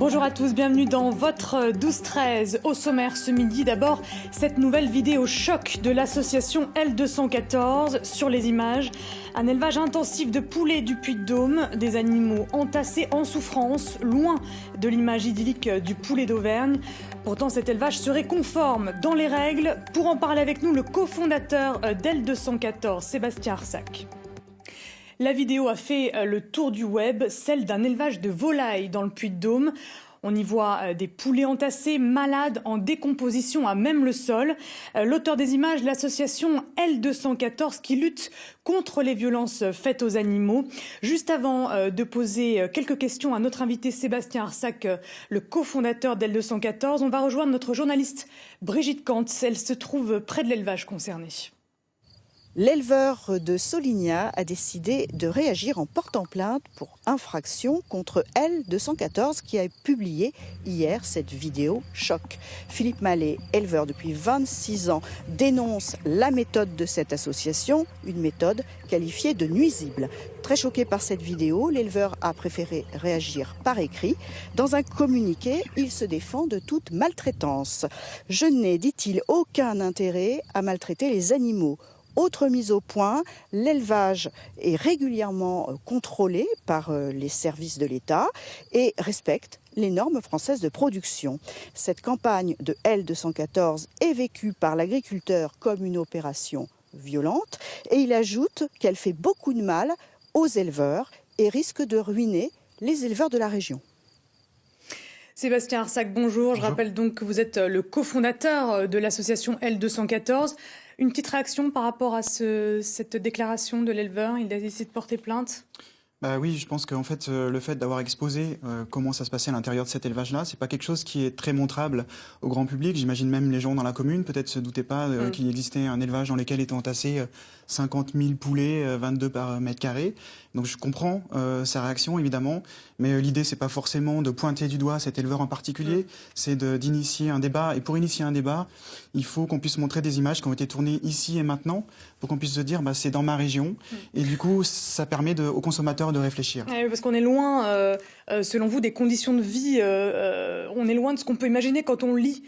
Bonjour à tous, bienvenue dans votre 12-13. Au sommaire ce midi, d'abord, cette nouvelle vidéo choc de l'association L214 sur les images. Un élevage intensif de poulets du Puy-de-Dôme, des animaux entassés en souffrance, loin de l'image idyllique du poulet d'Auvergne. Pourtant, cet élevage serait conforme dans les règles. Pour en parler avec nous, le cofondateur d'L214, Sébastien Arsac. La vidéo a fait le tour du web, celle d'un élevage de volailles dans le Puy-de-Dôme. On y voit des poulets entassés, malades, en décomposition à même le sol. L'auteur des images, l'association L214 qui lutte contre les violences faites aux animaux. Juste avant de poser quelques questions à notre invité Sébastien Arsac, le cofondateur d'L214, on va rejoindre notre journaliste Brigitte Kantz. Elle se trouve près de l'élevage concerné. L'éleveur de Solignat a décidé de réagir en portant plainte pour infraction contre L214 qui a publié hier cette vidéo choc. Philippe Mallet, éleveur depuis 26 ans, dénonce la méthode de cette association, une méthode qualifiée de nuisible. Très choqué par cette vidéo, l'éleveur a préféré réagir par écrit. Dans un communiqué, il se défend de toute maltraitance. « Je n'ai, dit-il, aucun intérêt à maltraiter les animaux ». Autre mise au point, l'élevage est régulièrement contrôlé par les services de l'État et respecte les normes françaises de production. Cette campagne de L214 est vécue par l'agriculteur comme une opération violente et il ajoute qu'elle fait beaucoup de mal aux éleveurs et risque de ruiner les éleveurs de la région. Sébastien Arsac, bonjour. Je rappelle donc que vous êtes le cofondateur de l'association L214. Une petite réaction par rapport à cette déclaration de l'éleveur? Il a décidé de porter plainte? Oui, je pense qu'en fait, le fait d'avoir exposé comment ça se passait à l'intérieur de cet élevage-là, c'est pas quelque chose qui est très montrable au grand public. J'imagine même les gens dans la commune peut-être se doutaient pas qu'il existait un élevage dans lequel étaient entassés 50 000 poulets, 22 par mètre carré. Donc je comprends sa réaction évidemment, mais l'idée c'est pas forcément de pointer du doigt cet éleveur en particulier, c'est d'initier un débat. Et pour initier un débat, il faut qu'on puisse montrer des images qui ont été tournées ici et maintenant, pour qu'on puisse se dire c'est dans ma région. Et du coup, ça permet aux consommateurs de réfléchir. Parce qu'on est loin, selon vous, des conditions de vie. On est loin de ce qu'on peut imaginer quand on lit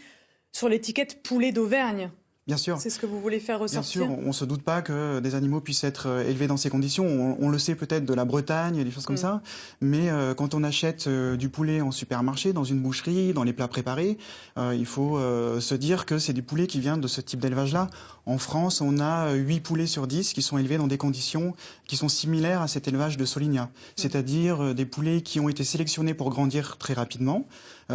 sur l'étiquette poulet d'Auvergne. Bien sûr. C'est ce que vous voulez faire ressortir. Bien sûr, on ne se doute pas que des animaux puissent être élevés dans ces conditions. On le sait peut-être de la Bretagne, des choses comme ça. Mais quand on achète du poulet en supermarché, dans une boucherie, dans les plats préparés, il faut se dire que c'est du poulet qui vient de ce type d'élevage-là. En France, on a 8 poulets sur 10 qui sont élevés dans des conditions qui sont similaires à cet élevage de Solignat. C'est-à-dire des poulets qui ont été sélectionnés pour grandir très rapidement.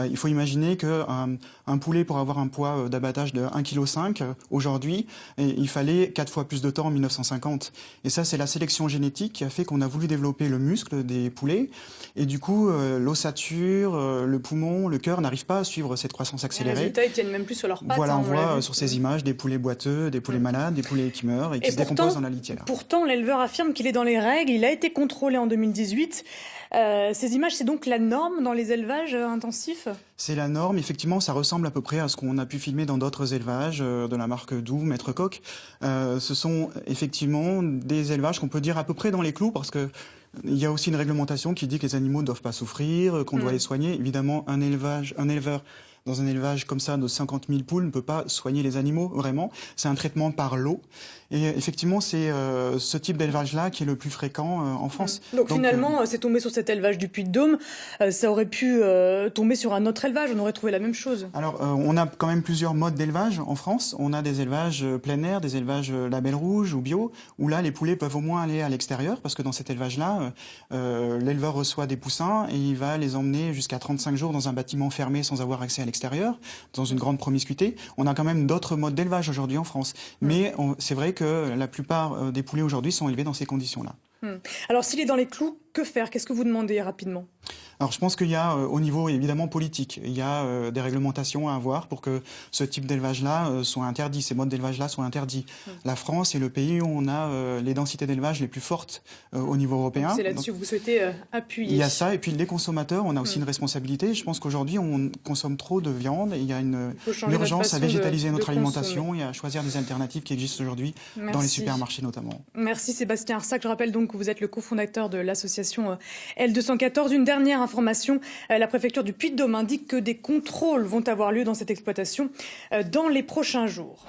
Il faut imaginer qu'un poulet, pour avoir un poids d'abattage de 1,5 kg, aujourd'hui, il fallait 4 fois plus de temps en 1950. Et ça, c'est la sélection génétique qui a fait qu'on a voulu développer le muscle des poulets. Et du coup, l'ossature, le poumon, le cœur n'arrivent pas à suivre cette croissance accélérée. Les résultats, ils tiennent même plus sur leurs pattes. Voilà, on voit sur ces images des poulets boiteux, des poulets malades, des poulets qui meurent et qui se décomposent dans la litière. Pourtant, l'éleveur affirme qu'il est dans les règles. Il a été contrôlé en 2018. Ces images, c'est donc la norme dans les élevages intensifs? C'est la norme. Effectivement, ça ressemble à peu près à ce qu'on a pu filmer dans d'autres élevages de la marque Doux, Maître Coq. Ce sont effectivement des élevages qu'on peut dire à peu près dans les clous parce que il y a aussi une réglementation qui dit que les animaux ne doivent pas souffrir, qu'on doit les soigner. Évidemment, un éleveur dans un élevage comme ça de 50 000 poules ne peut pas soigner les animaux, vraiment. C'est un traitement par l'eau. Et effectivement, c'est ce type d'élevage-là qui est le plus fréquent en France. Donc finalement, c'est tombé sur cet élevage du Puy-de-Dôme. Ça aurait pu tomber sur un autre élevage. On aurait trouvé la même chose. Alors, on a quand même plusieurs modes d'élevage en France. On a des élevages plein air, des élevages label rouge ou bio, où là, les poulets peuvent au moins aller à l'extérieur, parce que dans cet élevage-là, l'éleveur reçoit des poussins et il va les emmener jusqu'à 35 jours dans un bâtiment fermé sans avoir accès à l'extérieur, dans une grande promiscuité. On a quand même d'autres modes d'élevage aujourd'hui en France. Mais c'est vrai que la plupart des poulets aujourd'hui sont élevés dans ces conditions-là. Alors s'il est dans les clous, que faire? Qu'est-ce que vous demandez rapidement? Alors je pense qu'il y a au niveau évidemment politique, il y a des réglementations à avoir pour que ce type d'élevage-là soit interdit, ces modes d'élevage-là soient interdits. La France est le pays où on a les densités d'élevage les plus fortes au niveau européen. C'est là-dessus que vous souhaitez appuyer. Il y a ça, et puis les consommateurs, on a aussi une responsabilité. Je pense qu'aujourd'hui on consomme trop de viande et il y a une urgence à végétaliser notre alimentation et à choisir des alternatives qui existent aujourd'hui dans les supermarchés notamment. Merci Sébastien Arsac. Je rappelle donc que vous êtes le cofondateur de l'association l'association L214. Une dernière information, la préfecture du Puy-de-Dôme indique que des contrôles vont avoir lieu dans cette exploitation dans les prochains jours.